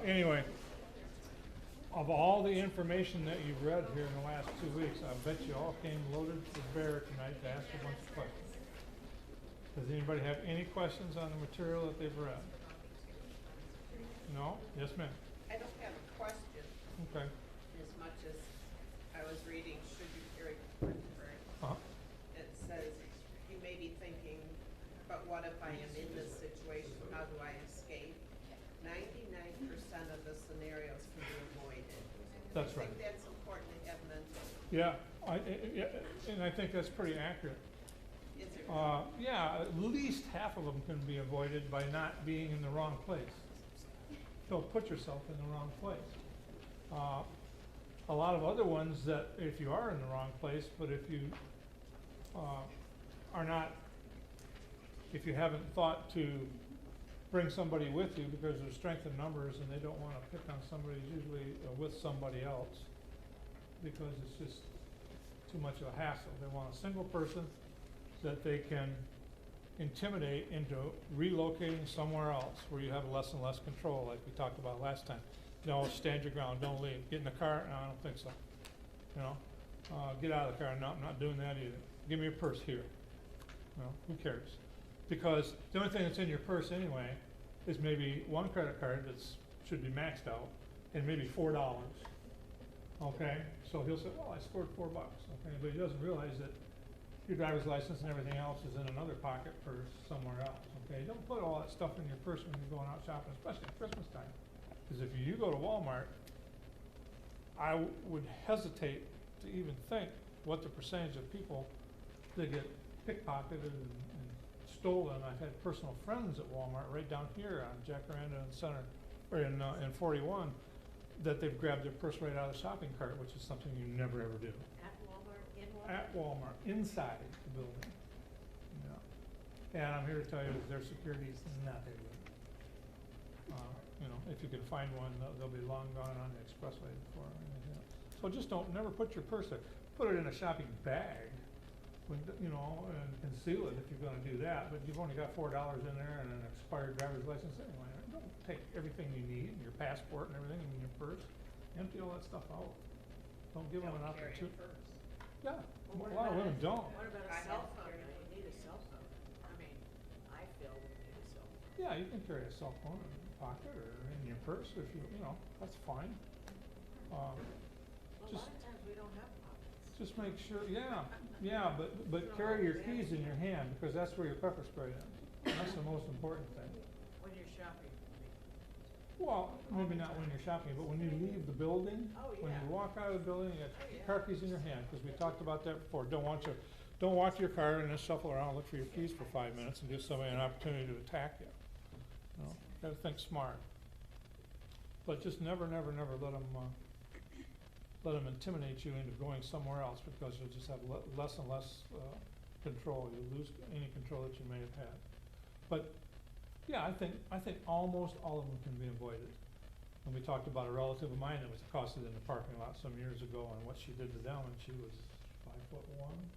Anyway, of all the information that you've read here in the last 2 weeks, I bet you all came loaded to bear tonight to ask a bunch of questions. Does anybody have any questions on the material that they've read? No? Yes, ma'am. I don't have a question Okay. as much as I was reading, should you carry inventory? Uh-huh. It says, you may be thinking, but what if I am in this situation, how do I escape? 99% of the scenarios can be avoided. That's I right. think that's important to have mental. Yeah, and I think that's pretty accurate. Is it? Yeah, at least half of them can be avoided by not being in the wrong place. Don't put yourself in the wrong place. A lot of other ones that if you are in the wrong place, but if you are not, if you haven't thought to bring somebody with you because there's strength in numbers and they don't want to pick on somebody, usually with somebody else because it's just too much of a hassle. They want a single person that they can intimidate into relocating somewhere else where you have less and less control, like we talked about last time. No, stand your ground, don't leave. Get in the car? No, I don't think so. You know, get out of the car. No, I'm not doing that either. Give me your purse here. No, who cares? Because the only thing that's in your purse anyway is maybe one credit card that's should be maxed out and maybe $4. Okay, so he'll say, "Well, I scored $4." Okay, but he doesn't realize that your driver's license and everything else is in another pocket purse somewhere else. Okay, don't put all that stuff in your purse when you're going out shopping, especially at Christmas time. Because if you go to Walmart, I would hesitate to even think what the percentage of people that get pickpocketed and stolen. I've had personal friends at Walmart right down here on Jacaranda and Center, or in 41, that they've grabbed their purse right out of the shopping cart, which is something you never ever do. At Walmart, in Walmart? At Walmart, inside the building. Yeah. And I'm here to tell you that their security is not very good. You know, if you can find one, they'll be long gone on the expressway before. So just don't, never put your purse there. Put it in a shopping bag, when, you know, and conceal it if you're gonna do that, but you've only got $4 in there and an expired driver's license anyway. Don't take everything you need, your passport and everything in your purse. Empty all that stuff out. Don't give them an Carry opportunity. it first. Yeah, Well, a lot of women don't. What about I a cell have phone? carried You need a cell phone. I mean, I feel we need a cell phone. Yeah, you can carry a cell phone in your pocket or in your purse if you know, that's fine. Well, a Just- lot of times we don't have pockets. Just make sure, yeah, but carry your keys in your hand because that's where your pepper spray is. That's the most important thing. When you're shopping, Well, maybe not when you're shopping, but when you leave the building, Oh, when yeah. you walk out of the building, you got Oh, yeah. car keys in your hand, because we talked about that before. Don't walk to your car and then shuffle around, look for your keys for 5 minutes and give somebody an opportunity to attack you. You know, gotta think smart. But just never let them intimidate you into going somewhere else, because you'll just have less and less control. You'll lose any control that you may have had. But yeah, I think almost all of them can be avoided. And we talked about a relative of mine that was accosted in the parking lot some years ago and what she did to them when she was 5'1".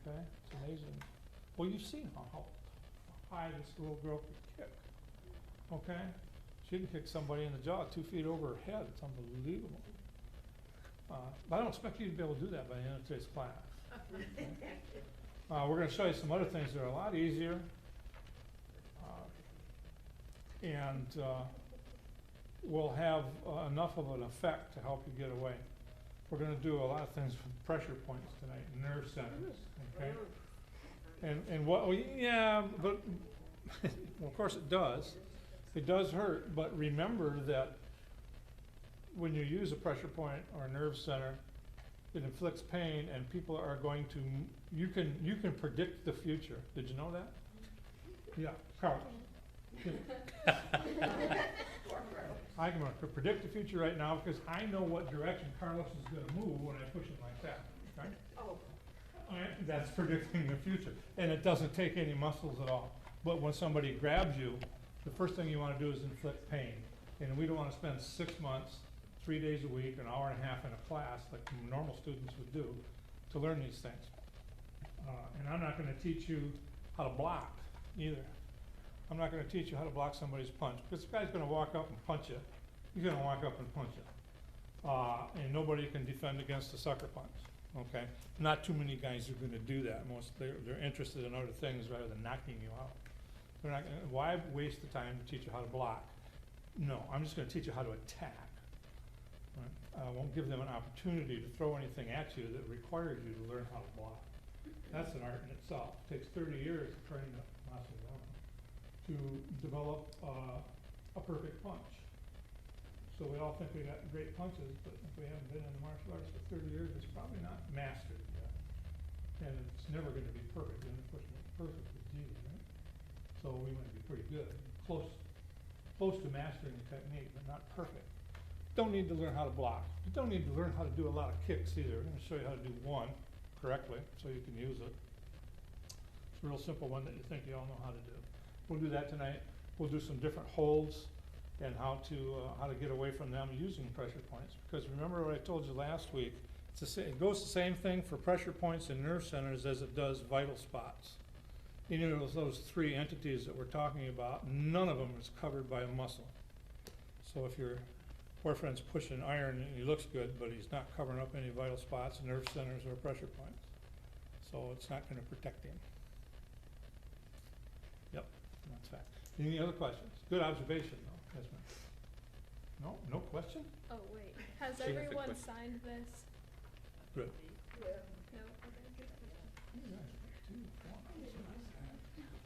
Okay, it's amazing. Well, you've seen how high this little girl could kick. Okay, she can kick somebody in the jaw 2 feet over her head. It's unbelievable. But I don't expect you to be able to do that by the end of today's class. Okay? We're going to show you some other things that are a lot easier. And will have enough of an effect to help you get away. We're going to do a lot of things with pressure points tonight, nerve centers, okay? And what, well, yeah, but, well, of course it does. It does hurt, but remember that when you use a pressure point or a nerve center, it inflicts pain and people are going to, you can predict the future. Did you know that? Yeah, Carl. I can predict the future right now because I know what direction Carlos is going to move when I push it like that. Okay? Oh. That's predicting the future, and it doesn't take any muscles at all. But when somebody grabs you, the first thing you want to do is inflict pain, and we don't want to spend 6 months, 3 days a week, an hour and a half in a class like normal students would do to learn these things. And I'm not going to teach you how to block either. I'm not gonna teach you how to block somebody's punch, because the guy's gonna walk up and punch you. He's gonna walk up and punch you. And nobody can defend against a sucker punch, okay? Not too many guys are gonna do that. They're interested in other things rather than knocking you out. They're not gonna, why waste the time to teach you how to block? No, I'm just gonna teach you how to attack. Right? I won't give them an opportunity to throw anything at you that requires you to learn how to block. That's an art in itself. It takes 30 years to train a Master to develop a perfect punch. So we all think we got great punches, but if we haven't been in the martial arts for 30 years, it's probably not mastered yet. And it's never gonna be perfect, and of course, perfect is easy, right? So we might be pretty good, close to mastering the technique, but not perfect. Don't need to learn how to block. You don't need to learn how to do a lot of kicks either. I'm gonna show you how to do one correctly, so you can use it. It's a real simple one that you think you all know how to do. We'll do that tonight. We'll do some different holds and how to get away from them using pressure points. Because remember what I told you last week, it goes the same thing for pressure points and nerve centers as it does vital spots. Any of those three entities that we're talking about, none of them is covered by a muscle. So if your boyfriend's pushing iron and he looks good, but he's not covering up any vital spots, nerve centers, or pressure points. So it's not gonna protect him. Yep, that's fact. Any other questions? Good observation though, yes ma'am. No question? Oh, wait, has She has a everyone question. signed this? Good. No, okay.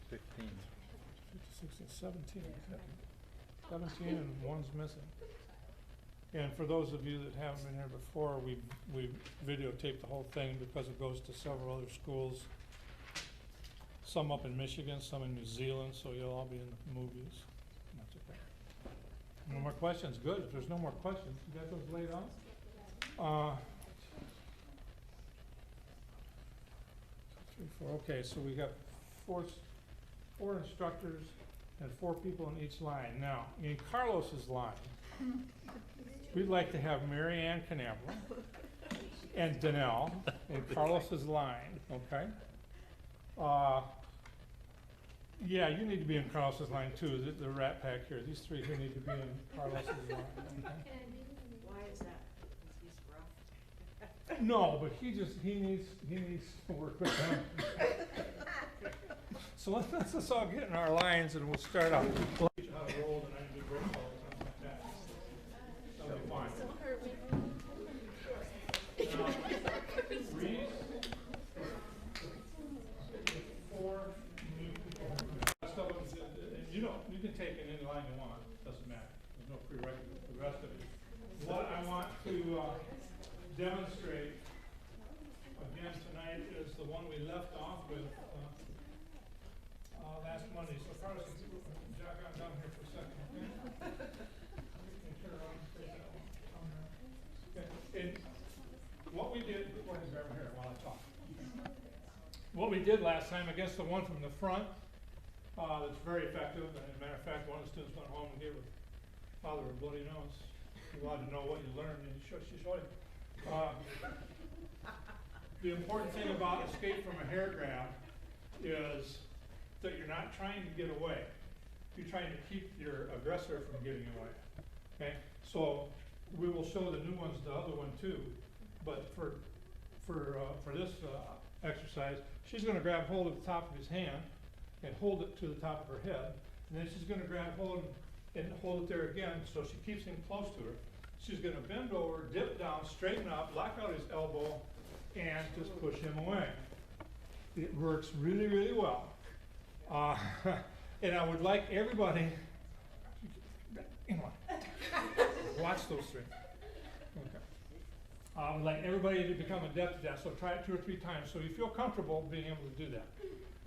15. 16, 17, 17 and one's missing. And for those of you that haven't been here before, we videotaped the whole thing because it goes to several other schools. Some up in Michigan, some in New Zealand, so you'll all be in the movies. That's okay. No more questions, good. If there's no more questions, you got those laid out? 3, 4, okay, so we got four instructors and 4 people in each line. Now, in Carlos's line, we'd like to have Mary Ann Canabra and Danelle in Carlos's line, okay? Yeah, you need to be in Carlos's line too, the Rat Pack here. These 3 here need to be in Carlos's line, okay? Why is that? Because he's rough. No, but he needs to work with them. So let's just all get in our lines and we'll start out. We'll teach you how to roll and I can do break balls and stuff like that. That'll be fine. Now, Reese, 4 new people. Rest of them, you can take in any line you want, doesn't matter. There's no prerequisite for the rest of it. What I want to demonstrate again tonight is the one we left off with last Monday. So Carlos, can you jog on down here for a second, okay? And turn around and face that one. Okay. And what we did, before I grab here while I talk. What we did last time against the one from the front, that's very effective. And as a matter of fact, one of the students went home and gave her father a bloody nose. He wanted to know what you learned, and she showed him. The important thing about escape from a hair grab is that you're not trying to get away. You're trying to keep your aggressor from getting away. Okay? So we will show the new ones, the other one too. But for this exercise, she's going to grab hold of the top of his hand and hold it to the top of her head, and then she's going to grab hold and hold it there again, so she keeps him close to her. She's going to bend over, dip down, straighten up, lock out his elbow, and just push him away. It works really, really well. And I would like everybody, watch those 3. Okay. I would like everybody to become adept at that, so try it 2 or 3 times, so you feel comfortable being able to do that.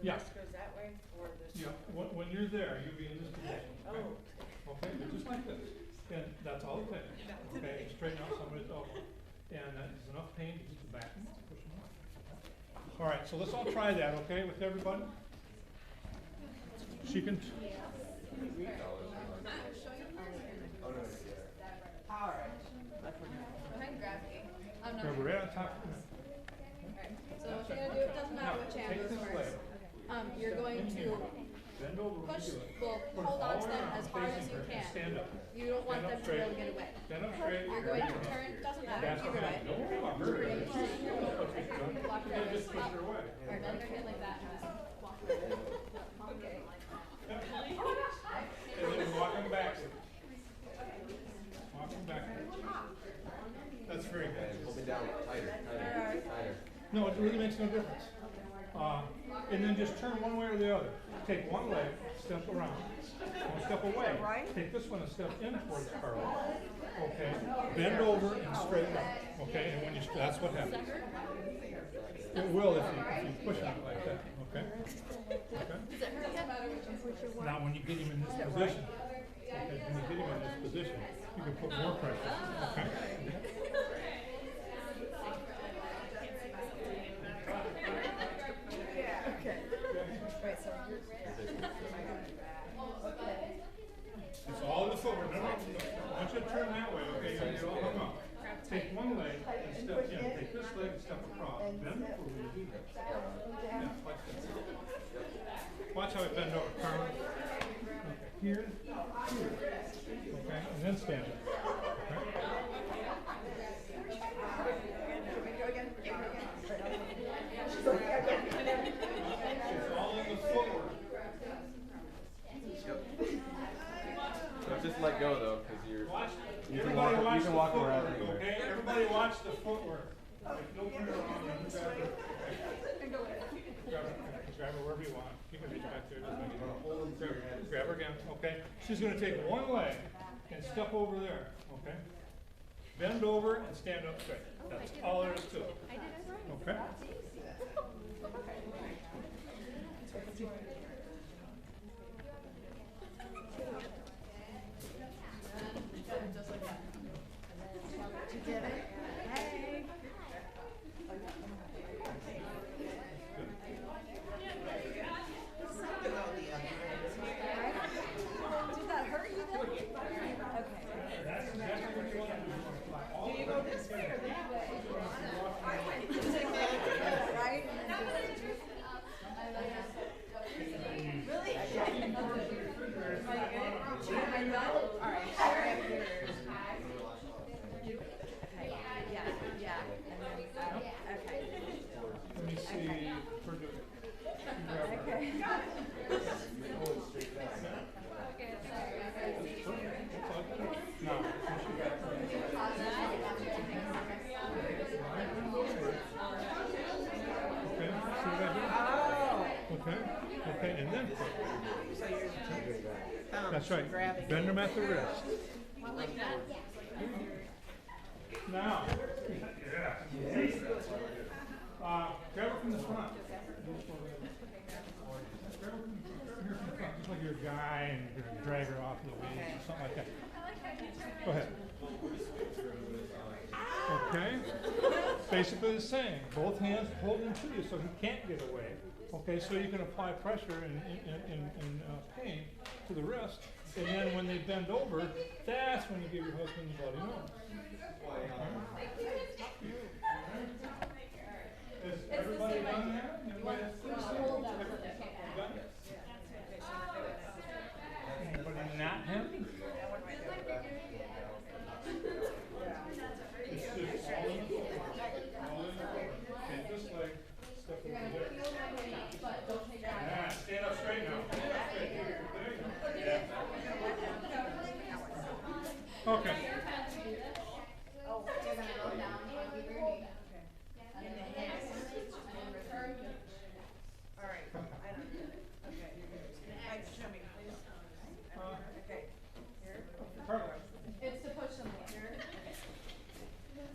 Yeah. This goes that way or this? Yeah, when you're there, you'll be in this position. Okay? Oh. Okay, just like this. And that's all it takes. Okay, straighten out somebody's elbow. And that is enough pain to get the back and push them off. All right, so let's all try that, okay, with everybody? She can. All right. Go ahead and grab me. I'm not. Grab her right on top. Alright, so what you're gonna do, it doesn't matter which hand Take goes this first. leg. You're going to Bend over when push, you do it. well, Put hold all on to the way them around, as hard as facing you her, and can. stand up. You don't want Stand them up to be able to straight. get away. Stand up straight. You're going to turn, doesn't matter, That's either way. Don't worry about her. You're gonna turn, That's what she's done. block her And wrist just push up. her away. Alright, bend your hand like that and just walk her away. Okay. And then walk them backwards. Walk them backwards. That's very good. Hold me down tighter, tighter, tighter. No, it really makes no difference. And then just turn one way or the other. Take one leg, step around, one step away. Take this one and step in towards Carla. Okay. Bend over and straighten up. Okay. And when you that's what happens. It will if you push on it like that. Okay. Okay. Does it hurt yet? Now, when you get him in this position, okay, when you get him in this position, you can put more pressure. Okay. Okay. Right, so It's all in the footwork. No, no, no. Once you turn that way, okay, you're gonna get all hung up. Take one leg and step in. Take this leg and step across. Bend over when you do that. Yeah, like that. Watch how I bend over. Carla. Okay. Here. Okay. And then stand up. It's all in the footwork. Don't just let go though, because you're. Watch. You can Everybody walk. watch You can the walk footwork, around anywhere. okay? Everybody watch the footwork. Don't turn around and grab her. Grab her wherever you want. You can reach back there. Doesn't make any difference. Grab her again. Okay. She's going to take one leg and step over there. Okay. Bend over and stand up straight. That's all there is to it. I did it right. Okay. Just like that. You did it. Hey. Something on the other Did that hurt you then? Okay. That's exactly what you want to do. You want to fly all the way. go this way or that way? Right? Let me see her do it. Grab her. Okay. Now, push her back. Okay, see what I did? Okay, okay, and then push. So your thumbs That's right. grabbing. Bend them at the wrist. Now, grab her from the front. Grab her from the front, just like you're a guy and you're gonna drag her off the way or something like that. Go ahead. Okay. Basically the same. Both hands holding to you so he can't get away. Okay, so you can apply pressure and pain to the wrist, and then when they bend over, that's when you give your husband the bloody nose. Has everybody done that? Everybody done it? Anybody not happy? It's just all in the footwork. All in the footwork. Okay, this leg, step over there. Yeah, stand up straight now. Stand up straight. There you go. Yeah. Okay. All right, I don't get it. Okay. Like, show me, please. Okay. Here. Carla. It's to push them here.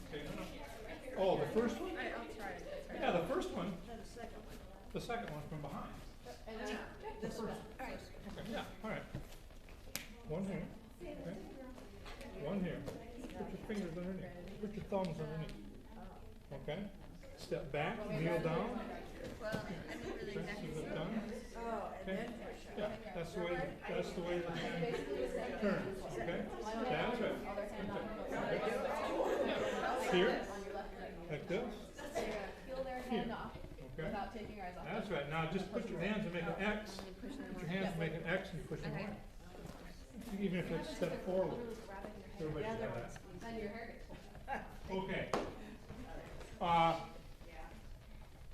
Okay, no, no. Oh, the first one? I'll try it. Yeah, the first one. The second one from behind. And then This one. All right. Okay, yeah, all right. One here. Okay. One here. Put your fingers underneath. Put your thumbs underneath. Okay. Step back, kneel down. Okay, see what's done? Oh, and Okay. then push it. Yeah, that's the way the hand turns. Okay. That's right. Okay. Yeah. Here. Like this. peel their Here. hand off Okay. without taking your eyes off. That's right. Now just put your hands and make an X. Put your hands and make an X and push them away. Even if it's step forward. Everybody should have that. Then your hair gets. Okay.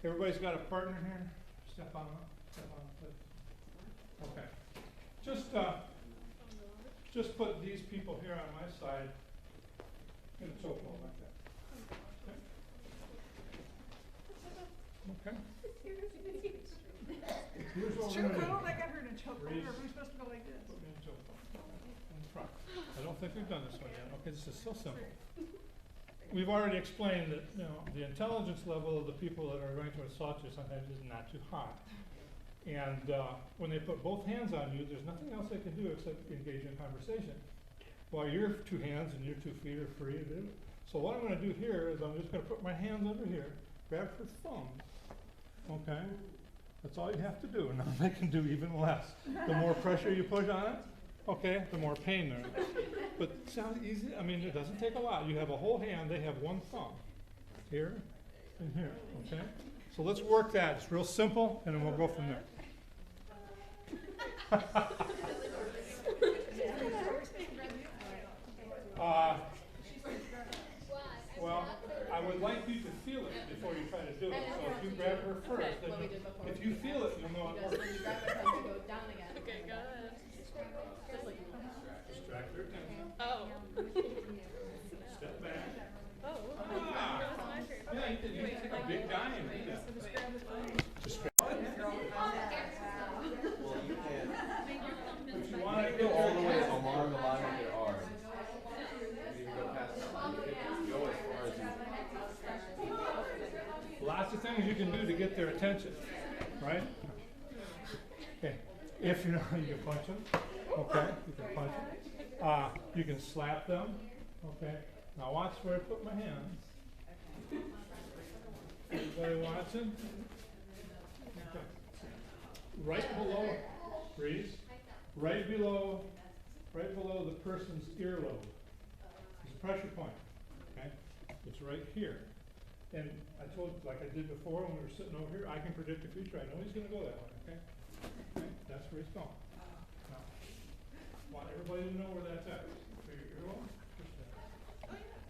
Everybody's got a partner here? Step on up, please. Okay. Just put these people here on my side in a chokehold like that. Okay? Here's what we're gonna do. I got her in a chokehold. Reese. Are we supposed to go like this? Put me in a chokehold. In front. I don't think we've done this one yet. Okay, this is so simple. We've already explained that, you know, the intelligence level of the people that are going to assault you sometimes is not too high. And when they put both hands on you, there's nothing else they can do except engage in conversation. While your two hands and your 2 feet are free to do. So what I'm going to do here is I'm just going to put my hands under here, grab her thumbs, okay? That's all you have to do. Now they can do even less. The more pressure you push on it, okay, the more pain there is. But it sounds easy. I mean, it doesn't take a lot. You have a whole hand. They have 1 thumb. Here and here, okay? So let's work that. It's real simple, and then we'll go from there. Well, I would like you to feel it before you try to do it. So if you grab her first, then if you feel it, you'll know it works. When you grab it, you go down again. Okay, go ahead. Distract her attention. Oh. Step back. Oh. Ah. That's my turn. Yeah, you can take a big guy and do that. Just grab. Well, you can't. But you want to Go all the way along the line of your arm. You can go past that. You can go as far as you. Lots of things you can do to get their attention, right? Okay. If you know, you can punch them. Okay, you can punch them. You can slap them. Okay. Now watch where I put my hands. Everybody watching? Okay. Right below, Reese. Right below the person's earlobe is a pressure point. Okay, it's right here. And I told, like I did before when we were sitting over here, I can predict the future. I know he's going to go that way. Okay, that's where he's going. Now, I want everybody to know where that's at. So your earlobe.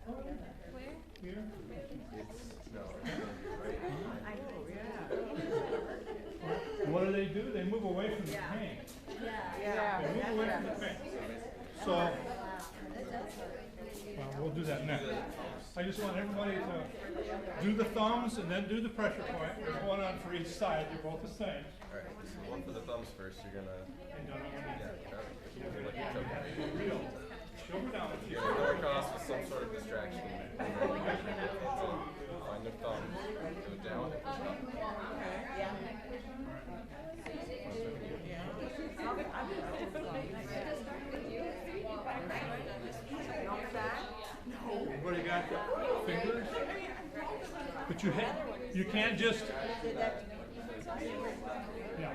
Oh, yeah. Where? Here. It's no. Right. I know, yeah. What do? They move away from the pain. Yeah. They move away from the pain. So, well, we'll do that next. I just want everybody to do the thumbs and then do the pressure point. There's one on for each side. You're both the same. All right. So one for the thumbs first. You're gonna. And don't Yeah. real. Show her down. You're gonna go across with some sort of distraction. Find the thumb. Go down. And push up. Everybody got the fingers? But you can't just. Yeah.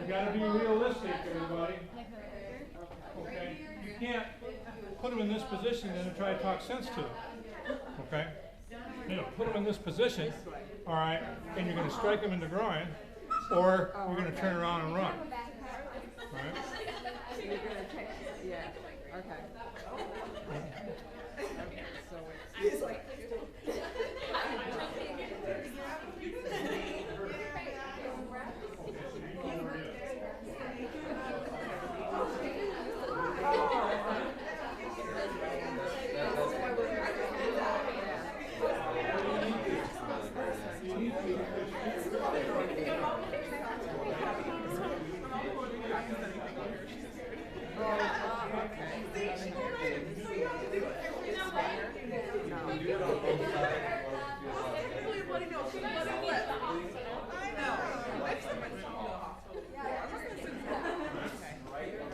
You gotta be realistic, everybody. Okay? You can't put them in this position and then try to talk sense to them. Okay? You know, put them in this position, all right, and you're going to strike them in the groin, or you're going to turn around and run. All right? You're gonna take, yeah, okay. So it's like.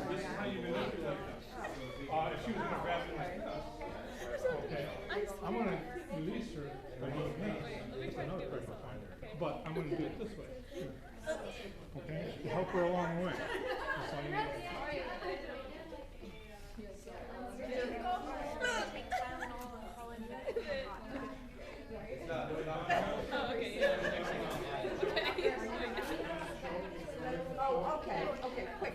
This is how you manipulate them. If she was going to grab it like this, okay, I'm going to release her by doing this. That's another pressure point. But I'm going to do it this way. Okay? To help her along the way. That's all you need. Oh, okay, yeah. Oh, okay, quick.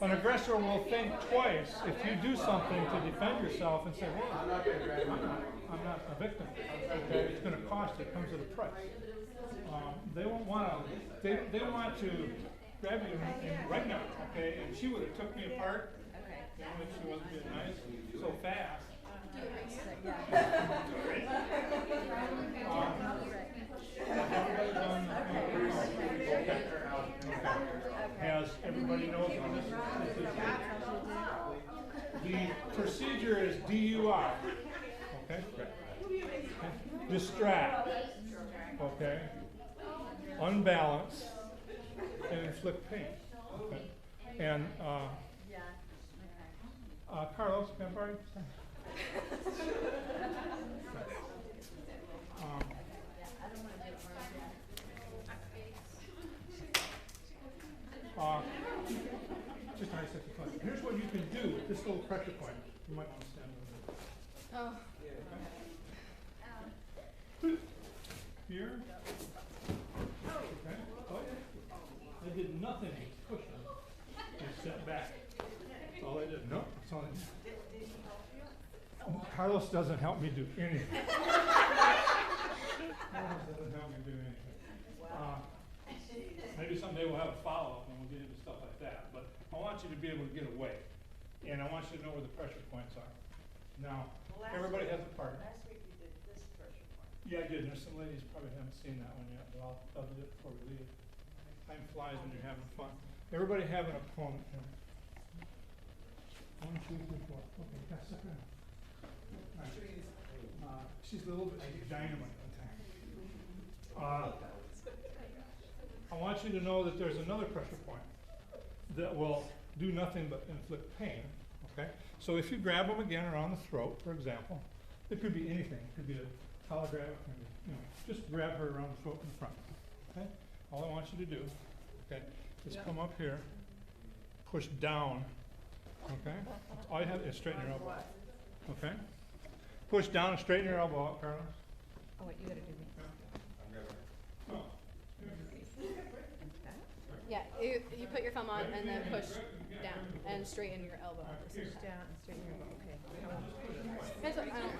An aggressor will think twice if you do something to defend yourself and say, well, I'm not gonna grab you. I'm not a victim. Okay, it's going to cost you. It comes at a price. They won't want to. They want to grab you right now. Okay, and she would have took me apart. You know, if she wasn't being nice so fast. As everybody knows, what this is. The procedure is DUI. Okay? Distract. Okay? Unbalance and inflict pain. Okay? And Carlos, can I borrow your pen? Just nice at the front. Here's what you can do with this little pressure point. You might want to stand over there. Here. Okay. Oh, I did nothing pushing. And step back. That's all I did. No, that's all I did. Carlos doesn't help me do anything. Carlos doesn't help me do anything. Maybe someday we'll have a follow-up and we'll get into stuff like that. But I want you to be able to get away. And I want you to know where the pressure points are. Now, everybody has a partner. Last week we did this pressure point. Yeah, I did. There's some ladies probably haven't seen that one yet, but I'll do it before we leave. Time flies when you're having fun. Everybody have an opponent here. 1, 2, 3, 4. Okay, that's second. All right. She's a little bit like dynamite. I want you to know that there's another pressure point that will do nothing but inflict pain. Okay? So if you grab them again around the throat, for example, it could be anything. It could be a collar grab. It could be, just grab her around the throat in front. Okay? All I want you to do, okay, is come up here, push down. Okay? All you have is straighten your elbow out. Okay? Push down and straighten your elbow out, Carlos. Oh, wait, you gotta do me. Oh. Yeah, you put your thumb on and then push down and straighten your elbow. Push down and straighten your elbow, okay. That's what, I don't,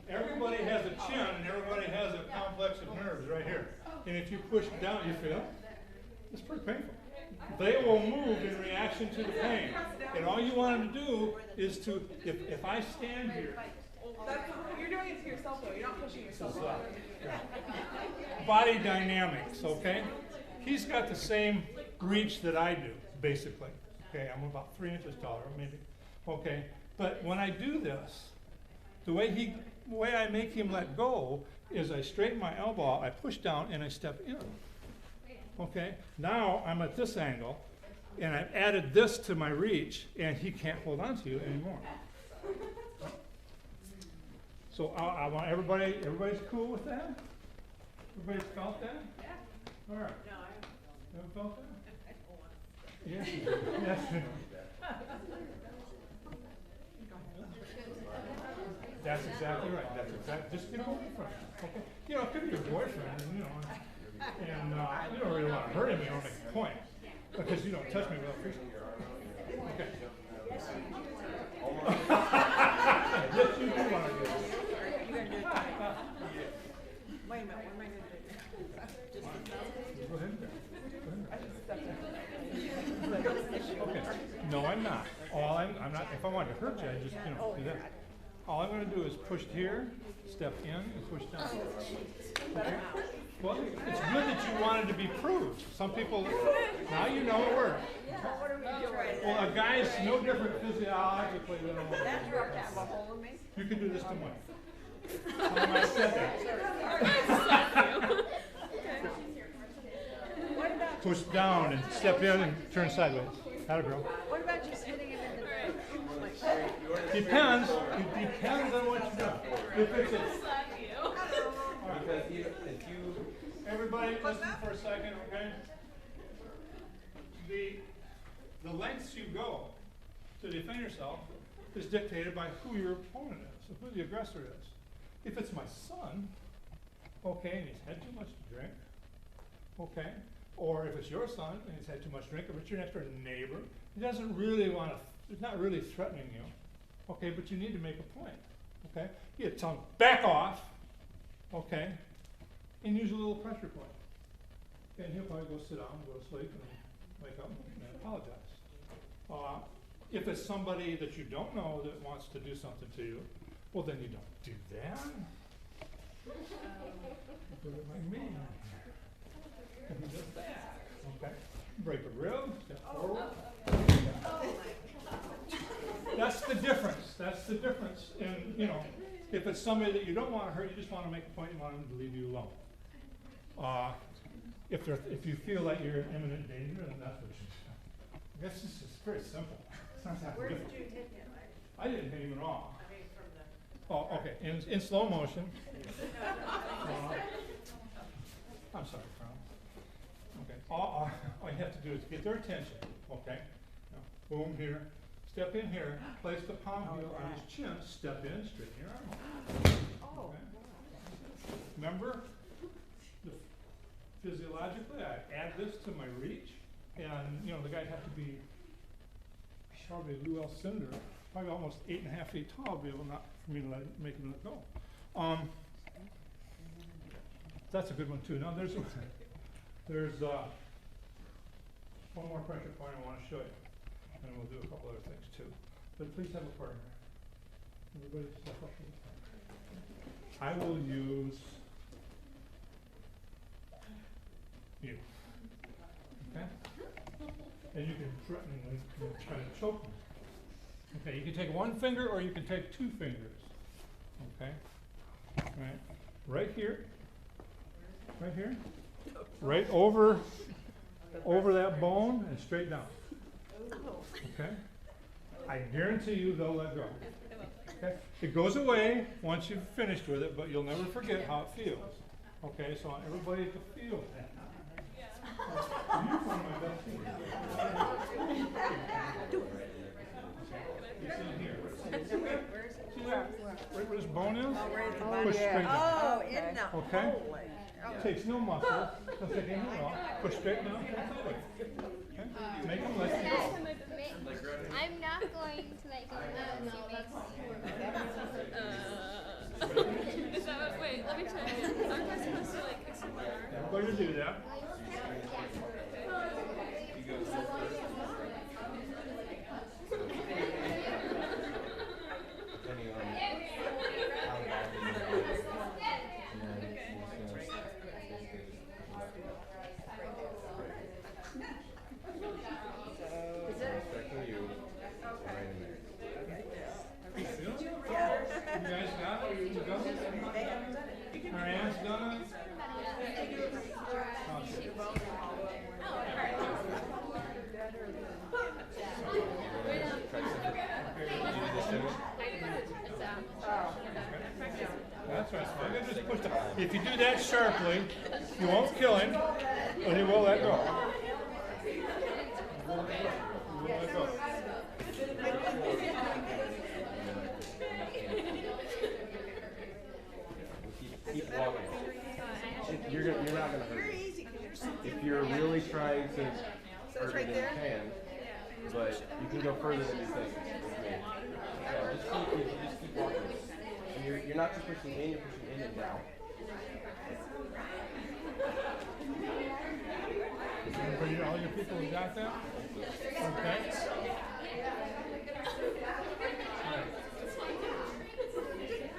Everybody has a chin and everybody has a complex of nerves right here. And if you push down, you feel it's pretty painful. They will move in reaction to the pain. And all you want them to do is to, if I stand here. You're doing it to yourself though, you're not pushing yourself. Body dynamics, okay? He's got the same reach that I do, basically. Okay, I'm about 3 inches taller, maybe. Okay, but when I do this, the way I make him let go is I straighten my elbow out, I push down, and I step in. Okay, now I'm at this angle, and I've added this to my reach, and he can't hold on to you anymore. So I want everybody's cool with that? Everybody's felt that? Yeah. All right. No, I You haven't felt that? don't want to. Yeah. Yes. That's exactly right. That's exactly. Just get over in front. Okay. You know, it could be your boyfriend, and you don't really want to hurt him. You don't make a point because you don't touch me without freezing. Okay. Yes, you do want to do this. Wait a minute, what am I gonna do? Go ahead. Okay. No, I'm not. I'm not. If I wanted to hurt you, I'd just do that. All I'm going to do is push here, step in, and push down. Okay? Well, it's good that you wanted to be proved. Some people, now you know it works. What are we doing? Well, a guy's no different physiologically than a woman. That dropped out of a hole in me. You can do this to Mike. Tell him I said that. What about, Push down and step in and turn sideways. That'll grow. what about just hitting him in the throat? Depends. It depends on what you do. If it's a Because if you Everybody listen for a second, okay? The lengths you go to defend yourself is dictated by who your opponent is, who the aggressor is. If it's my son, okay, and he's had too much to drink, okay, Or if it's your son and he's had too much drink, or it's your next door neighbor, he doesn't really want to, he's not really threatening you, okay, but you need to make a point, okay? You tell him, back off, okay, and use a little pressure point. Okay, and he'll probably go sit down, go to sleep, and wake up and apologize. If it's somebody that you don't know that wants to do something to you, well, then you don't do that. Do it like me. And he does that, okay? Break a rib, step forward. That's the difference. That's the difference. And, you know, if it's somebody that you don't want to hurt, you just want to make a point, you want them to leave you alone. If you feel like you're in imminent danger, then that's what you should do. I guess this is very simple. It's not that Where did difficult. you hit him? I didn't hit him at all. I mean, from the. Oh, okay, in slow motion. I'm sorry, Carl. Okay, all you have to do is get their attention, okay? Now, boom, here, step in here, place the palm heel on his chin, step in, straighten your arm out. Okay? Remember, physiologically, I add this to my reach, and, you know, the guy'd have to be probably Lou Cinder, probably almost 8.5 feet tall, to be able not for me to make him let go. That's a good one too. Now there's one more pressure point I want to show you, and we'll do a couple other things too. But please have a partner. Everybody step up to the partner. I will use you. Okay? And you can threateningly try to choke me. Okay, you can take one finger or you can take two fingers. Okay? Right here. Right here. Right over that bone and straight down. Okay? I guarantee you they'll let go. Okay? It goes away once you've finished with it, but you'll never forget how it feels. Okay, so I want everybody to feel that. You're one of my best teammates. You see here. See that? Right where this bone is? Push straight down. Oh, in the Okay? hole. Takes no muscle. Doesn't take any at all. Push straight down. Okay? Make them let you go. I'm not going to let go unless you make Is that what, wait, let me try again. Aren't I supposed to like extend my arm? Everybody to do that. Depending on how long you guys got it? You got it? Marianne's done it? That's right. So I can just push the, if you do that sharply, you won't kill him, but he will let go. He will let go. keep walking. You're not gonna hurt him. If you're really trying to hurt him, you can, but you can go further than you think. Yeah, just keep walking. And you're not just pushing in, you're pushing in and down. Everybody, all your people who got that? Okay. Right.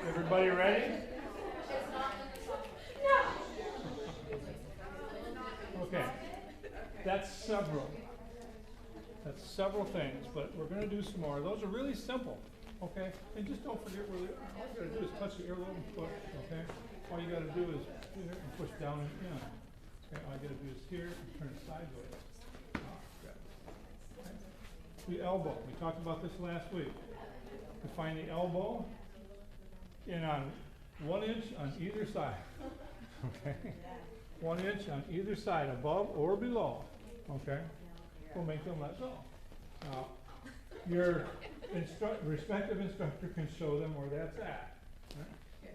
Everybody ready? Okay. That's several things, but we're going to do some more. Those are really simple, okay? And just don't forget where they are. All you got to do is touch the earlobe and push, okay? All you got to do is here and push down and in. Okay, all you got to do is here and turn it sideways. Okay. The elbow. We talked about this last week. You find the elbow in on 1 inch on either side. Okay? 1 inch on either side, above or below. Okay? We'll make them let go. Now, your respective instructor can show them where that's at. Right?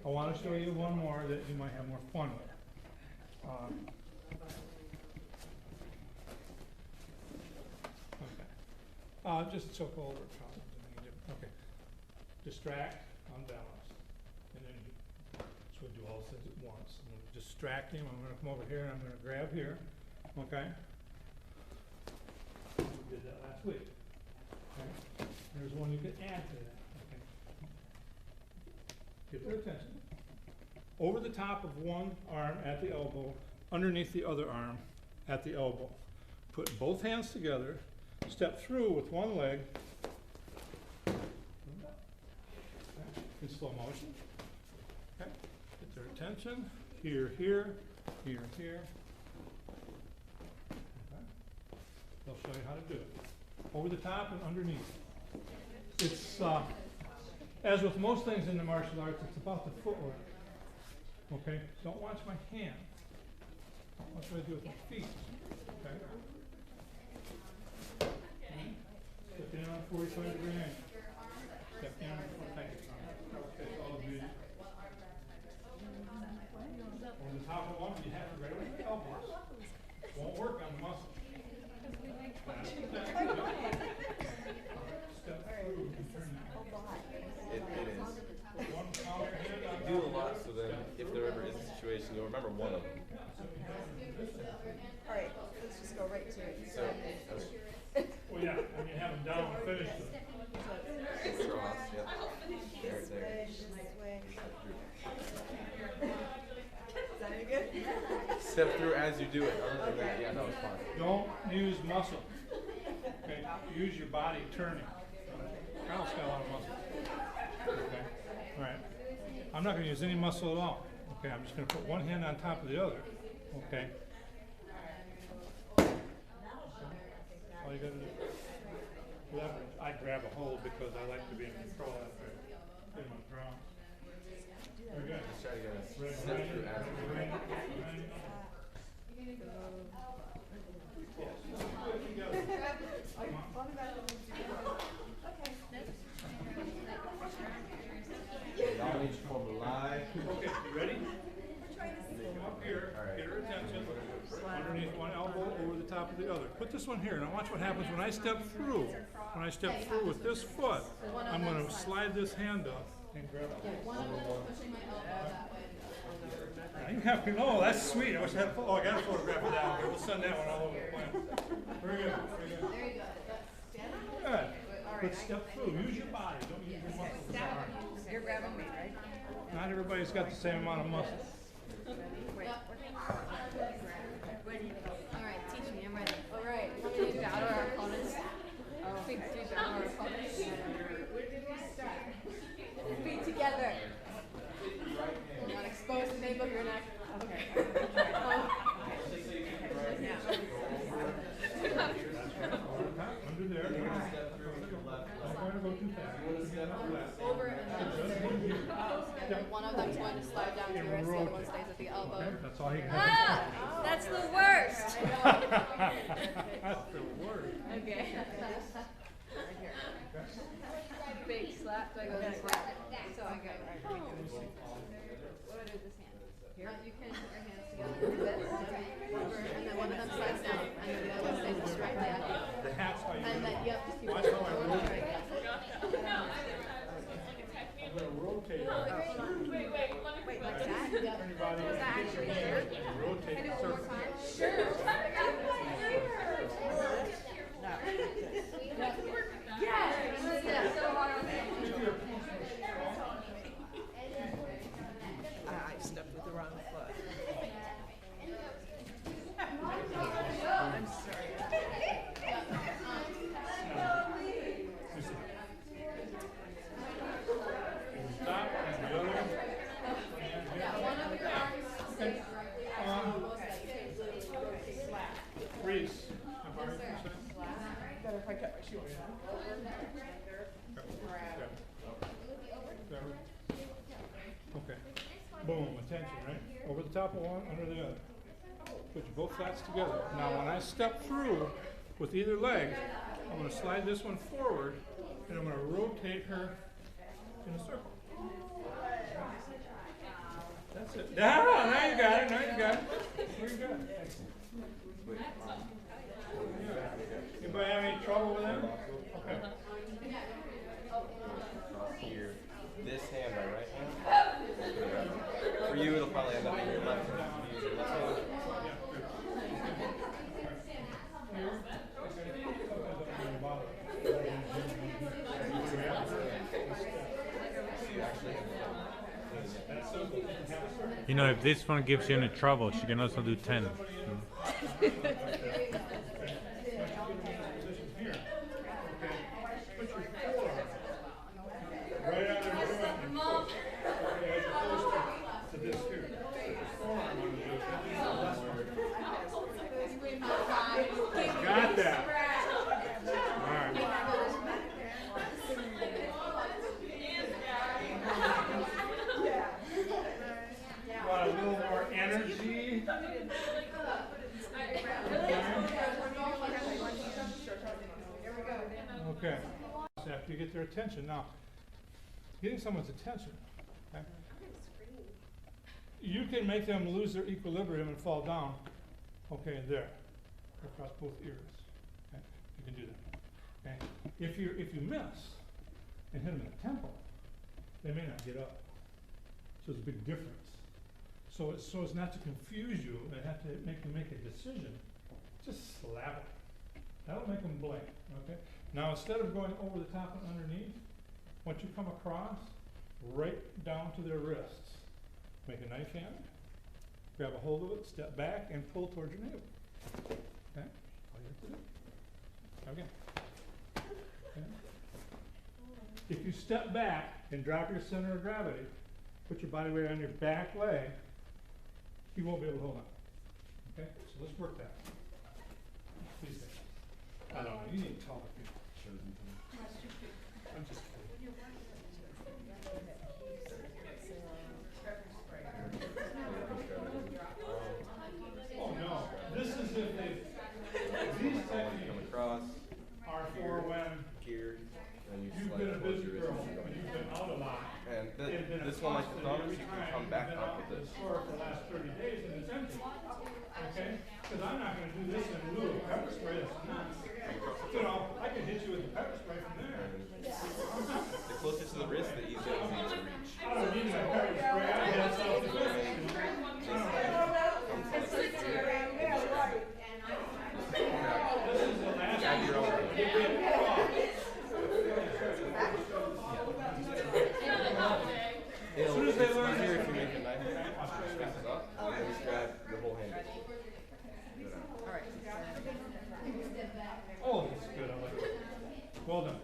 I want to show you one more that you might have more fun with. Just choke over problems. Okay. Distract, unbalance. And then so we do all this things at once. I'm gonna distract him. I'm gonna come over here and I'm gonna grab here. Okay? We did that last week. Okay? There's one you can add to that. Okay? Get their attention. Over the top of one arm at the elbow, underneath the other arm at the elbow. Put both hands together, step through with one leg, in slow motion. Okay. Get their attention. Here, here, here, here. Okay. They'll show you how to do it. Over the top and underneath. It's, as with most things in the martial arts, it's about the footwork. Okay? Don't watch my hand. Watch what I do with my feet. Okay? Step in on a 45-degree angle. Step in on a thank you. Okay, all of you. On the top of one, you have to right away with the elbows. Won't work on the muscle. That's the thing. Step through and turn that. It is. One counter hand on You do a top. lot, so then if there ever is a situation, you'll remember one of them. All right, let's just go right to it. So, Well, yeah, when you have them down and finish it. cross, yep. There, there. This way. Is that any good? Step through as you do it. Other than that, yeah, that was fine. Don't use muscle. Okay? Use your body turning. Carl's got a lot of muscle. Okay? All right. I'm not going to use any muscle at all. Okay? I'm just going to put one hand on top of the other. Okay? All you got to do. Leverage. I grab a hold because I like to be in control after I get my ground. Very good. Just try to get a Ready, step through as you do it. Now I need you to form a line. Okay, you ready? Come up here, get her attention, underneath one elbow, over the top of the other. Put this one here, now watch what happens when I step through. When I step through with this foot, I'm gonna slide this hand up and grab it. One of them is pushing my elbow that way. Now, you have to know, that's sweet. I wish I had, I got a photograph of that one here. We'll send that one all over the planet. Very good, very good. There you go. Stand up. Good. But step through, use your body, don't use your muscles. You're grabbing me, right? Not everybody's got the same amount of muscle. Wait. All right, teach me. I'm ready. All right. How many do battle our opponents? We do battle our opponents. Feet together. Not expose the nape of your neck. Okay. Under there. I'm going to go too fast. Over and then one of them's going to slide down to your wrist, the other one stays at the elbow. Okay, that's all he can Ah, that's the worst. That's the word. Okay. Big slap. Do I go this way? So I go. What do I do with this hand? You can put your hands together. Over, and then one of them slides down, and then the other one stays directly at you. That's how you And do then, it. yep, just keep Watch going. how I Over rotate. right. I'm going to rotate it. Wait, let me Wait, put like that? Turn your body Was that actually good? and rotate the circle. Sure. No. I stepped with the wrong foot. I'm sorry. Stop, and the other one. One of your arms stays Freeze. Can I borrow you for a second? Better if I cut my shoe off. Okay. Boom, attention, right? Over the top of one, under the other. Put your both flats together. Now when I step through with either leg, I'm going to slide this one forward and I'm going to rotate her in a circle. That's it. Now you got it, now you got it. Very good. Anybody have any trouble with that? probably end up in your left hand. You use your left hand. You know, if this one gives you any trouble, she can also do 10. Got that. All right. Want a little more energy? Okay. After you get their attention. Now, getting someone's attention, okay? You can make them lose their equilibrium and fall down, okay, there, across both ears. Okay? You can do that. Okay? If you miss and hit them in the temple, they may not get up. So there's a big difference. So as not to confuse you and have to make you make a decision, just slap it. That'll make them blink. Okay? Now instead of going over the top and underneath, once you come across, right down to their wrists. Make a knife hand, grab a hold of it, step back, and pull towards your navel. Okay? All you have to do. Try again. Okay? If you step back and drop your center of gravity, put your body weight on your back leg, you won't be able to hold on. Okay? So let's work that. Please stay. I don't know. You need taller people. I'm just kidding. Oh no. This is if they. These techniques are for when Geared, and you you've slightly been a close busy your girl, wrist. when you've been out a lot. And and been this one, like the accosted thumbs, every you can time come you've back been up out with to the this. store for the last 30 days and it's empty. Okay? Because I'm not going to do this in lieu of pepper spray. That's nuts. You know, I can hit you with the pepper spray from there. The closer to the wrist, the easier it will be to reach. I don't need my pepper spray. I have self-defense. This is the last Add your own. As soon as they learn easier this, if you make a knife squeezes up, and then just grab the whole hand. oh, that's good. I like it. Well done.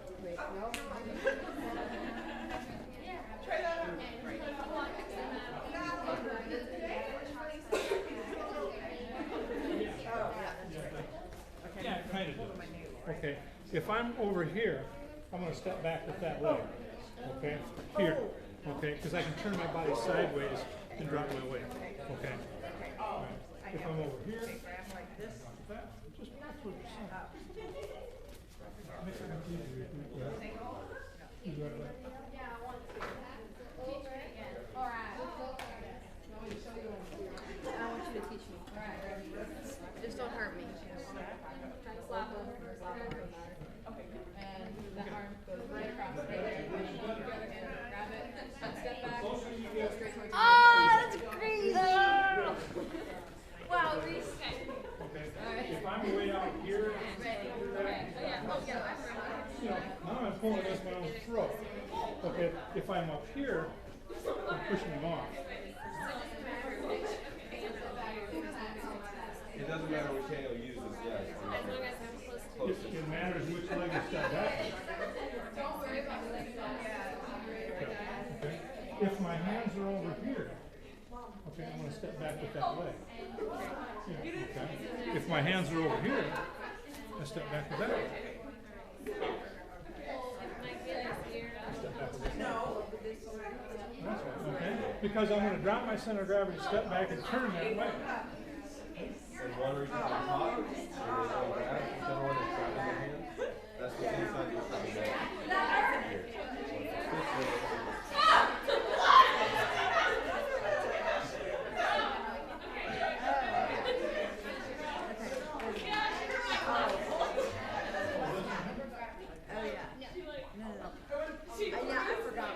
Yeah, kind of do. Okay. If I'm over here, I'm going to step back with that leg. Okay. Here. Okay. Because I can turn my body sideways and drop my weight. Okay. All right. If I'm over here, drop that. Just back towards yourself. Make it much easier. You do it right. I want you to teach me. Just don't hurt me. Try to slap him. And the arm goes right across. Right there. And then the other hand, grab it, and step back, go straight towards you. Oh, that's crazy. Wow, Reese. Okay. If I'm way out here, you know, now I'm pulling against my own throat. Okay. If I'm up here, I'm pushing them off. It doesn't matter which hand you'll use this, yeah. It matters which leg you step back. Okay. If my hands are over here, okay, I'm going to step back with that leg. Yeah, okay. If my hands are over here, I step back with that leg. Step back with this leg. That's right, okay? Because I'm going to drop my center of gravity, step back, and turn that way. And one reason on top, and then one grab, the other one is grabbing the hand. That's the same side you're coming back. Here. Oh yeah. No. I forgot.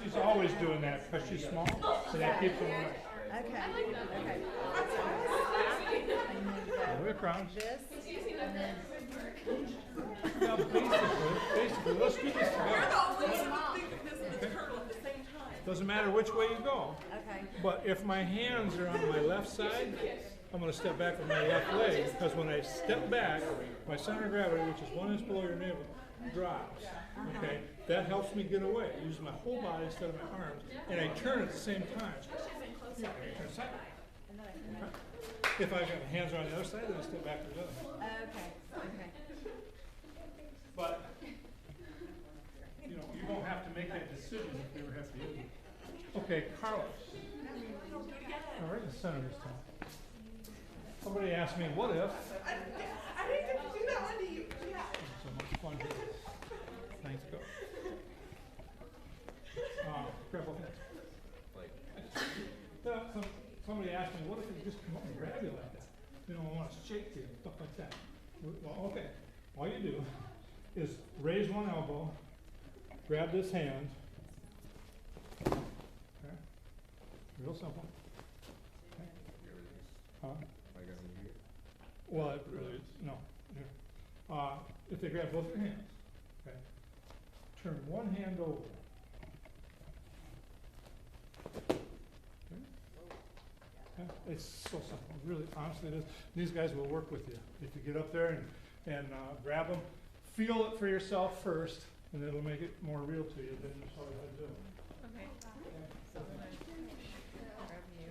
she's always doing that because she's small, so that keeps her away. Okay, okay. All the way across. This, and then. Now, basically, let's do this together. Doesn't matter which way you go. Okay. But if my hands are on my left side, I'm going to step back with my left leg, because when I step back, my center of gravity, which is 1 inch below your navel, drops. Okay? That helps me get away. I use my whole body instead of my arms, and I turn at the same time. Turn side. Okay? If I've got my hands on the other side, then I step back to the other. Okay, okay. But, you know, you don't have to make that decision if you ever have to use it. Okay, Carlos. All right, in the center this time. Somebody asked me, what if? I didn't get to do that one to you. Yeah. So much fun here. Thanks, go. Grab both hands. Somebody asked me, what if it just come up and grab you like that? You know, I want to shake you and stuff like that. Well, okay. All you do is raise one elbow, grab this hand. Okay. Real simple. Okay. Huh? Well, it really is, no. Here. If they grab both your hands, okay, turn one hand over. Okay. Yeah, it's so simple, really, honestly, it is. These guys will work with you. If you get up there and grab them, feel it for yourself first, and it'll make it more real to you than you saw how to do it. Okay.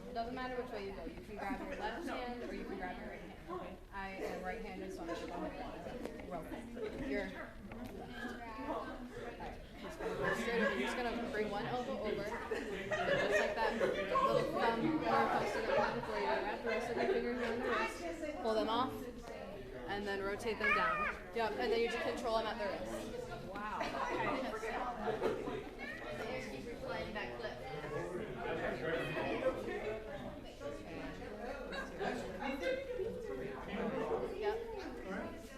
It doesn't matter which way you go. You can grab your left hand or you can grab your right hand. Okay. I am right-handed, so I'm just going to roll. You're left. Alright, just gonna go straight over. You're just gonna bring one elbow over. So just like that little thumb or posting up before you wrap the rest of your fingers around the wrist. Pull them off. And then rotate them down. Yep, and then you just control them at the wrist. Wow. Flying back flip. Yep.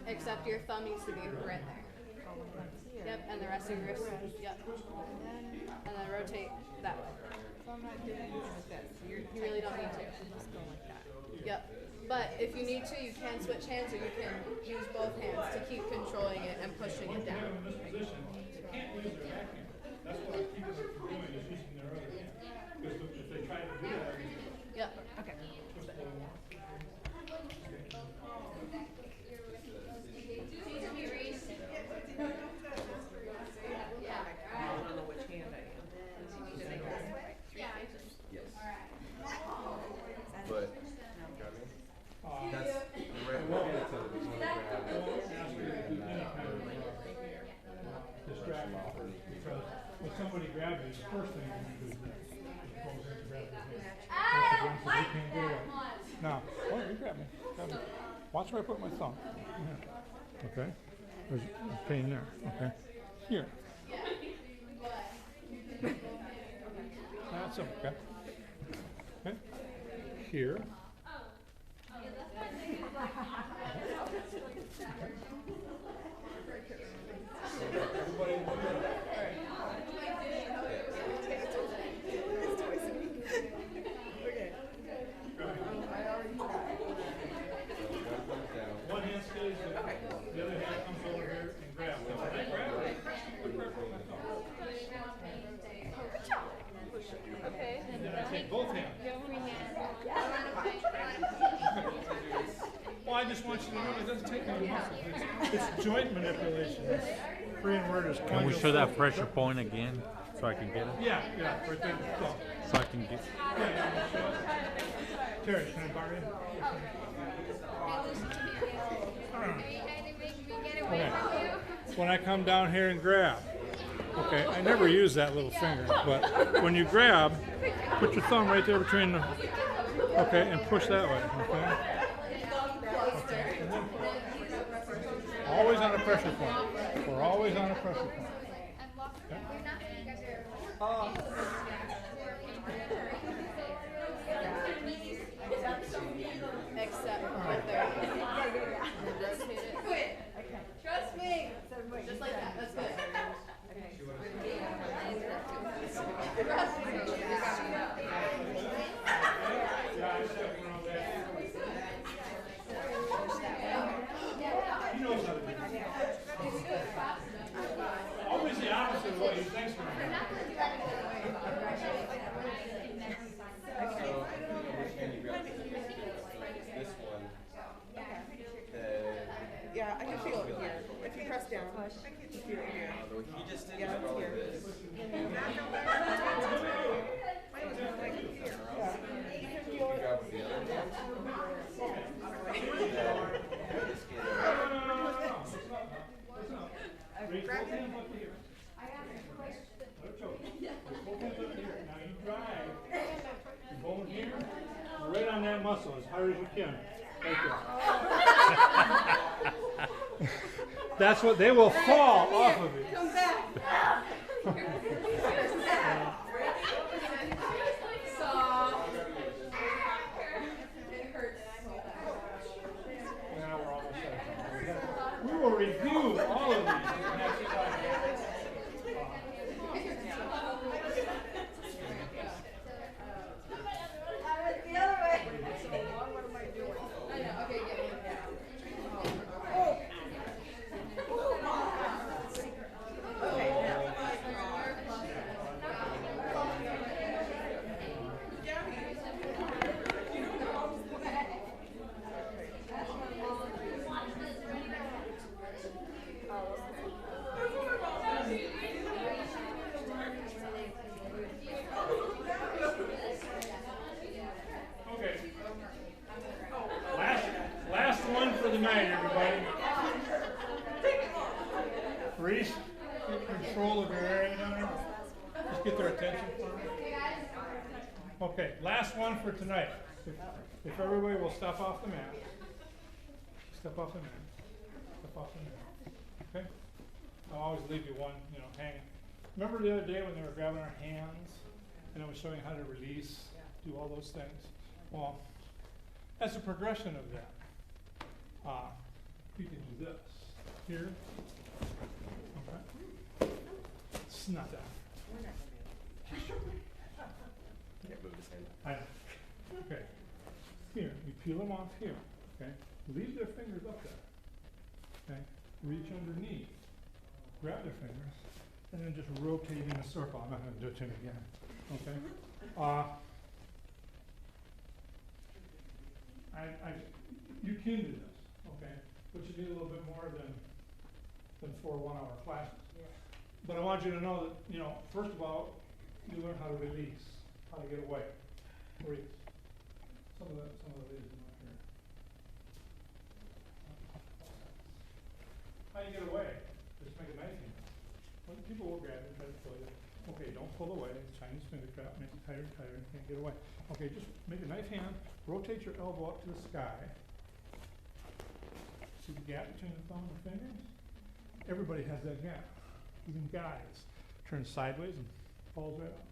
Except your thumb needs to be right there. Yep, and the rest of your wrist. Yep. And then rotate that way. So I'm not doing like this. You really don't need to. Just go like that. Yep. But if you need to, you can switch hands or you can use both hands to keep controlling it and pushing it down. In this position, they can't use their back hand. That's what keeps them from doing is using their other hand. Because if they try to do that, Yep. Okay. I don't know which hand I am. Did I go this way? Yes. But, that's the right hand, so we want to grab I won't ask you to do any kind of distraction. Because when somebody grabs you, the first thing you want to do is this. Is pull them to grab their hand. That's again, so they can't get away. Now, oh, you grab me. Grab me. Watch where I put my thumb. Here. Okay. There's a pain there. Okay. Here. That's okay. Okay. Here. One hand stays there. The other hand comes over here and grabs. Now, when I grab it, look where I put my thumb. Okay. And then I take both hands. Well, I just want you to know it doesn't take any muscle. It's joint manipulation. It's Korean word is Can we show that pressure point again so I can get it? Yeah, yeah, right there. So, So I can get. Terry, can I borrow you? Okay. When I come down here and grab, okay, I never use that little finger, but when you grab, put your thumb right there between the, okay, and push that way, okay? Okay. And then, always on a pressure point. We're always on a pressure point. Okay? Except right there. Rotate it. Trust me. Just like that. That's good. Okay. Always the opposite of what you think. So, and you grab this one, then Yeah, I can feel it here. If you press down, I can feel it here. what he just did Yeah, was it's go like here. this. Mine was more like here. Yeah. You can feel You it. grab with the other hand, then just get it. Raise both hands up here. Let it choke. Raise both hands up here. Now you drive. You're going here, right on that muscle as hard as you can. Right there. That's what they will fall off of it. Come back. Now we're almost there. We will review all of these next time. Okay. Last one for the night, everybody. Reese, get control of your area down there. Just get their attention. Okay, last one for tonight. If everybody will step off the mat. Step off the mat. Step off the mat. Okay? I'll always leave you one, hanging. Remember the other day when they were grabbing our hands and I was showing how to release, do all those things? Well, as a progression of that, you can do this here. Okay. It's not that. Can't move his hand. I know. Okay. Here, you peel them off here. Okay. Leave their fingers up there. Okay. Reach underneath. Grab their fingers, and then just rotate in a circle. I'm not going to do it to you again. Okay. You can do this. Okay. But you need a little bit more than 4 1-hour classes. But I want you to know that, first of all, you learn how to release, how to get away. Release. Some of the ladies are not here. How you get away? Just make a knife hand. When people will grab it, try to pull you. Okay, don't pull away. Chinese finger trap, make it tighter and tighter, and you can't get away. Okay, just make a knife hand, rotate your elbow up to the sky. See the gap between the thumb and the fingers? Everybody has that gap. Even guys. Turn sideways and falls right up.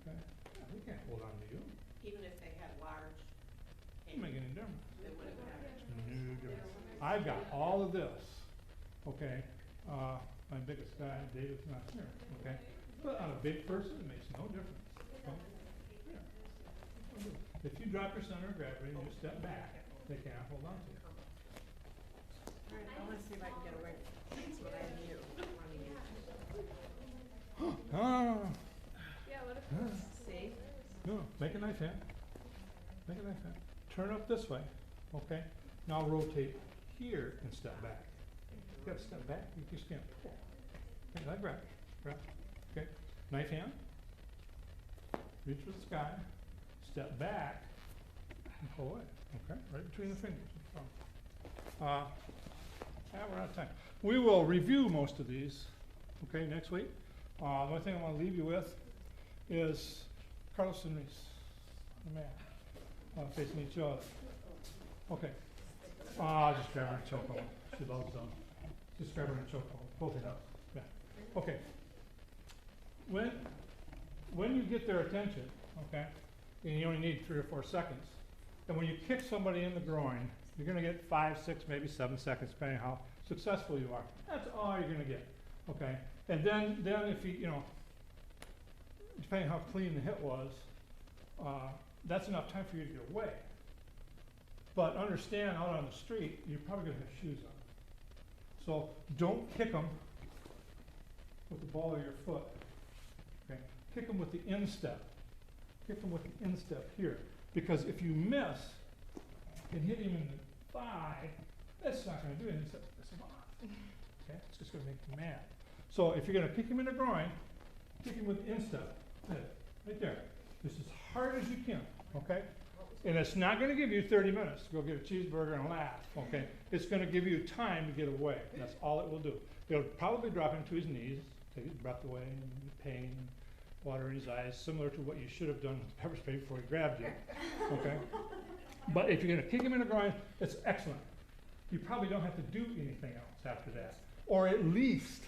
Okay? Yeah, they can't hold on to you. Even if they had large Doesn't make any difference. they wouldn't have it. No difference. I've got all of this. Okay? My biggest guy, David's not here. Okay? But on a big person, it makes no difference. Okay? Yeah. If you drop your center of gravity and you step back, they can't hold on to you. All right, I want to see if I can get away. That's what I knew. Yeah, what if See? No, make a knife hand. Make a knife hand. Turn up this way. Okay? Now rotate here and step back. You gotta step back, you just can't pull. Okay, like grab. Grab. Okay. Knife hand. Reach for the sky. Step back and pull away. Okay? Right between the fingers. We're out of time. We will review most of these, okay, next week. The only thing I want to leave you with is Carlos and Reese, the man, facing each other. Okay. Just grab her and choke hold. She loves them. Just grab her and choke hold. Both of them. Yeah. Okay. When you get their attention, okay, and you only need 3 or 4 seconds, and when you kick somebody in the groin, you're going to get 5, 6, maybe 7 seconds, depending how successful you are. That's all you're going to get, okay? And then if you, depending how clean the hit was, that's enough time for you to get away. But understand, out on the street, you're probably going to have shoes on. So don't kick them with the ball of your foot. Okay? Kick them with the instep. Kick them with the instep here. Because if you miss and hit him in the thigh, that's not going to do anything except piss him off. Okay? It's just going to make him mad. So if you're going to kick him in the groin, kick him with the instep. Right there. Just as hard as you can. Okay? And it's not going to give you 30 minutes to go get a cheeseburger and laugh. Okay? It's going to give you time to get away. That's all it will do. It'll probably drop him to his knees, take his breath away, and pain, water in his eyes, similar to what you should have done with pepper spray before he grabbed you. Okay? But if you're going to kick him in the groin, it's excellent. You probably don't have to do anything else after that. Or at least,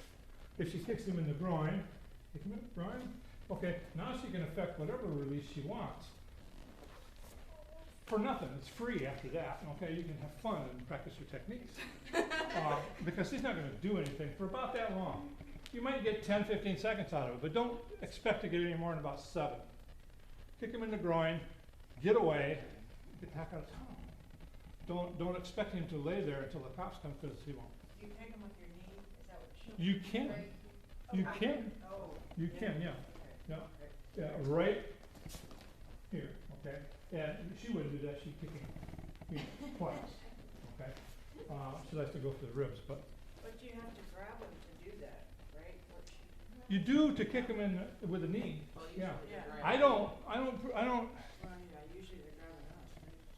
if she kicks him in the groin, kick him in the groin, okay, now she can effect whatever release she wants. For nothing, it's free after that, okay? You can have fun and practice your techniques. Because he's not going to do anything for about that long. You might get 10, 15 seconds out of it, but don't expect to get any more than about 7. Kick him in the groin, get away, get the heck out of town. Don't expect him to lay there until the cops come, because he won't. You take them with your knee, is that what You can. You can. Oh. You can, yeah. Yeah. Yeah, right here, okay? And she wouldn't do that, she'd kick him twice, okay? She likes to go for the ribs, but But you have to grab them to do that, right? What you do to kick him in with a knee, Well, yeah. usually you're right. I don't, well, yeah, usually they're grabbing us,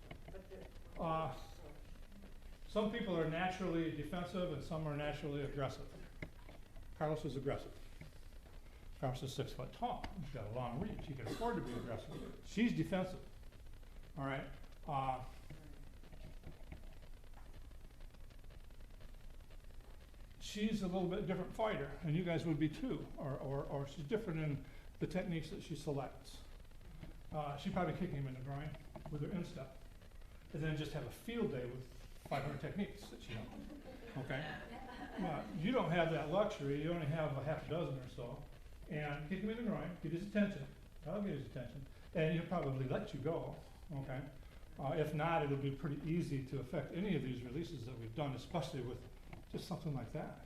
right? But the, uh, some people are naturally defensive and some are naturally aggressive. Carlos is aggressive. Carlos is 6 foot tall. He's got a long reach. He can afford to be aggressive. She's defensive. All right. She's a little bit different fighter, and you guys would be too. Or she's different in the techniques that she selects. She'd probably kick him in the groin with her instep, and then just have a field day with 500 techniques that she knows. Okay. You don't have that luxury. You only have a half a dozen or so. And kick him in the groin, get his attention. That'll get his attention. And he'll probably let you go, okay? If not, it'll be pretty easy to affect any of these releases that we've done, especially with just something like that.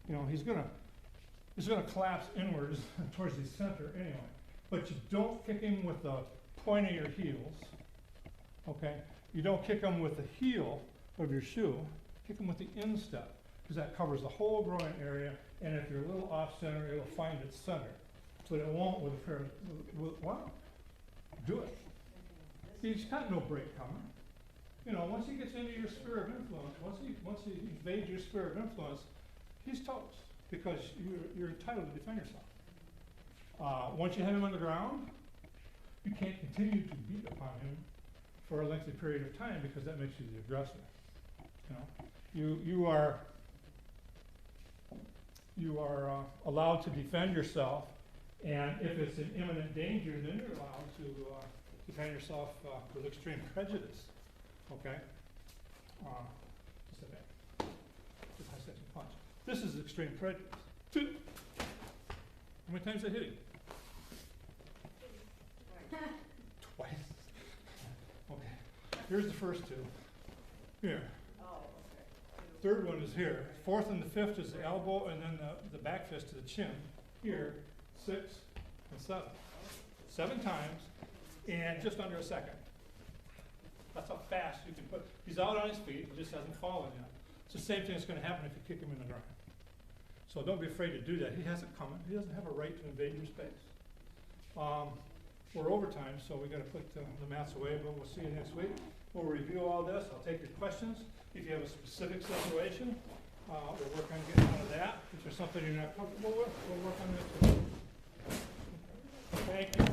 You know, he's gonna collapse inwards towards the center anyway. But you don't kick him with the point of your heels, okay? You don't kick him with the heel of your shoe. Kick him with the instep, because that covers the whole groin area, and if you're a little off center, it'll find its center. But it won't with a pair of, wow, do it. He's got no break coming. You know, once he gets into your sphere of influence, once he invades your sphere of influence, he's toast, because you're entitled to defend yourself. Once you have him on the ground, you can't continue to beat upon him for a lengthy period of time, because that makes you the aggressor. You know, you are allowed to defend yourself, and if it's an imminent danger, then you're allowed to defend yourself with extreme prejudice. Okay? Just a bit. Just high section punch. This is extreme prejudice. Two. How many times did I hit him? Twice. Okay. Here's the first two. Here. Third one is here. Fourth and the fifth is the elbow, and then the back fist to the chin. Here, 6 and 7. 7 times, and just under a second. That's how fast you can put. He's out on his feet, he just hasn't fallen yet. It's the same thing that's going to happen if you kick him in the groin. So don't be afraid to do that. He has it coming. He doesn't have a right to invade your space. We're overtime, so we got to put the mats away, but we'll see you next week. We'll review all this. I'll take your questions. If you have a specific situation, we'll work on getting out of that. If there's something you're not comfortable with, we'll work on that too. Thank you.